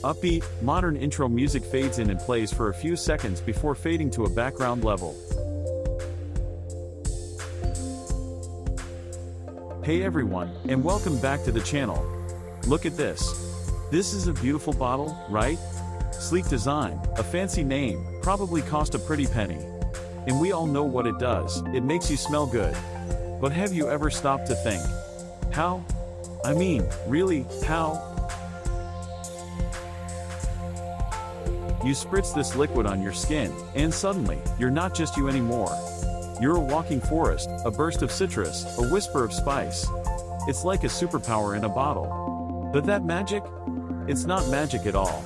Upbeat, modern intro music fades in and plays for a few seconds before fading to a background level. Hey everyone, and welcome back to the channel. Look at this. This is a beautiful bottle, right? Sleek design, a fancy name, probably cost a pretty penny. And we all know what it does, it makes you smell good. But have you ever stopped to think? How? I mean, really, how? You spritz this liquid on your skin, and suddenly, you're not just you anymore. You're a walking forest, a burst of citrus, a whisper of spice. It's like a superpower in a bottle. But that magic? It's not magic at all.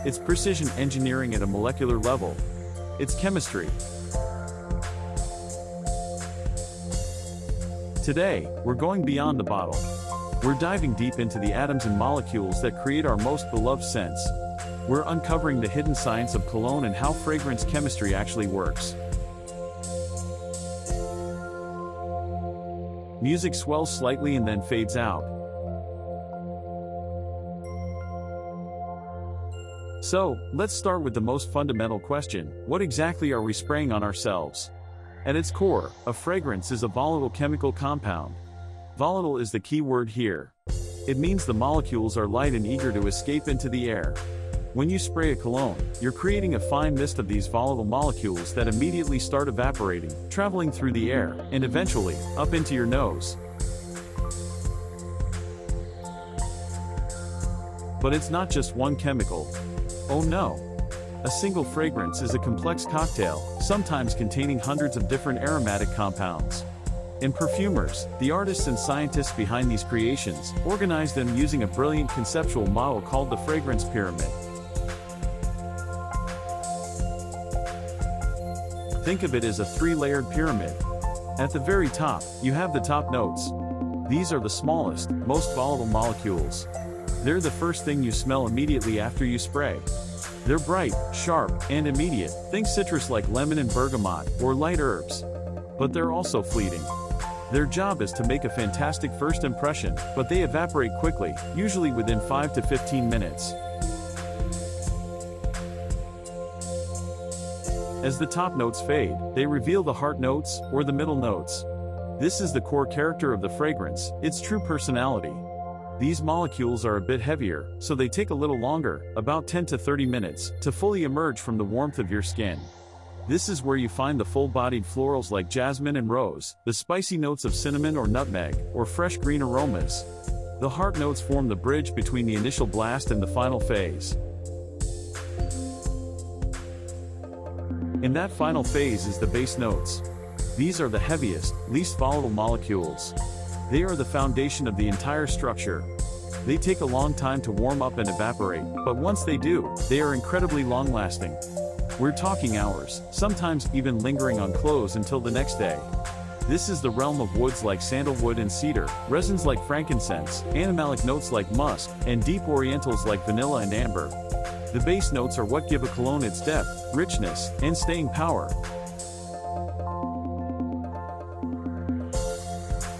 It's precision engineering at a molecular level. It's chemistry. Today, we're going beyond the bottle. We're diving deep into the atoms and molecules that create our most beloved scents. We're uncovering the hidden science of cologne and how fragrance chemistry actually works. Music swells slightly and then fades out. So, let's start with the most fundamental question: what exactly are we spraying on ourselves? At its core, a fragrance is a volatile chemical compound. Volatile is the key word here. It means the molecules are light and eager to escape into the air. When you spray a cologne, you're creating a fine mist of these volatile molecules that immediately start evaporating, traveling through the air, and eventually, up into your nose. But it's not just one chemical. Oh no! A single fragrance is a complex cocktail, sometimes containing hundreds of different aromatic compounds. And perfumers, the artists and scientists behind these creations, organize them using a brilliant conceptual model called the fragrance pyramid. Think of it as a three-layered pyramid. At the very top, you have the top notes. These are the smallest, most volatile molecules. They're the first thing you smell immediately after you spray. They're bright, sharp, and immediate. Think citrus like lemon and bergamot, or light herbs. But they're also fleeting. Their job is to make a fantastic first impression, but they evaporate quickly, usually within 5 to 15 minutes. As the top notes fade, they reveal the heart notes, or the middle notes. This is the core character of the fragrance, its true personality. These molecules are a bit heavier, so they take a little longer, about 10 to 30 minutes, to fully emerge from the warmth of your skin. This is where you find the full-bodied florals like jasmine and rose, the spicy notes of cinnamon or nutmeg, or fresh green aromas. The heart notes form the bridge between the initial blast and the final phase. And that final phase is the base notes. These are the heaviest, least volatile molecules. They are the foundation of the entire structure. They take a long time to warm up and evaporate, but once they do, they are incredibly long-lasting. We're talking hours, sometimes even lingering on clothes until the next day. This is the realm of woods like sandalwood and cedar, resins like frankincense, animalic notes like musk, and deep orientals like vanilla and amber. The base notes are what give a cologne its depth, richness, and staying power.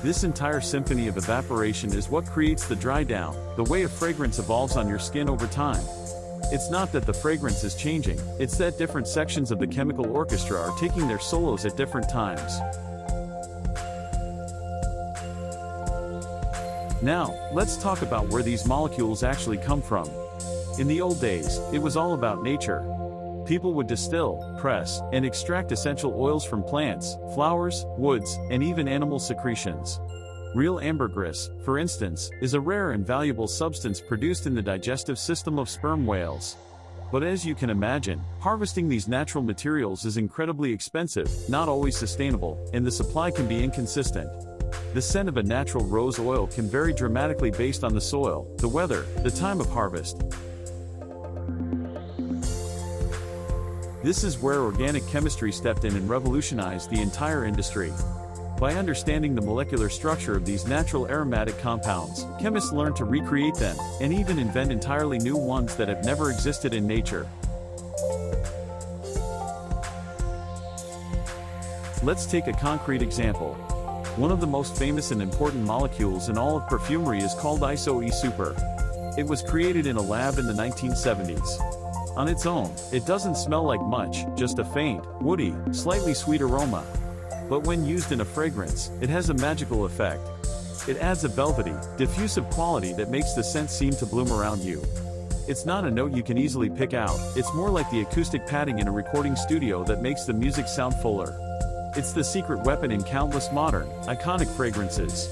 This entire symphony of evaporation is what creates the dry down, the way a fragrance evolves on your skin over time. It's not that the fragrance is changing, it's that different sections of the chemical orchestra are taking their solos at different times. Now, let's talk about where these molecules actually come from. In the old days, it was all about nature. People would distill, press, and extract essential oils from plants, flowers, woods, and even animal secretions. Real ambergris, for instance, is a rare and valuable substance produced in the digestive system of sperm whales. But as you can imagine, harvesting these natural materials is incredibly expensive, not always sustainable, and the supply can be inconsistent. The scent of a natural rose oil can vary dramatically based on the soil, the weather, the time of harvest. This is where organic chemistry stepped in and revolutionized the entire industry. By understanding the molecular structure of these natural aromatic compounds, chemists learned to recreate them, and even invent entirely new ones that have never existed in nature. Let's take a concrete example. One of the most famous and important molecules in all of perfumery is called Iso E Super. It was created in a lab in the 1970s. On its own, it doesn't smell like much, just a faint, woody, slightly sweet aroma. But when used in a fragrance, it has a magical effect. It adds a velvety, diffusive quality that makes the scent seem to bloom around you. It's not a note you can easily pick out, it's more like the acoustic padding in a recording studio that makes the music sound fuller. It's the secret weapon in countless modern, iconic fragrances.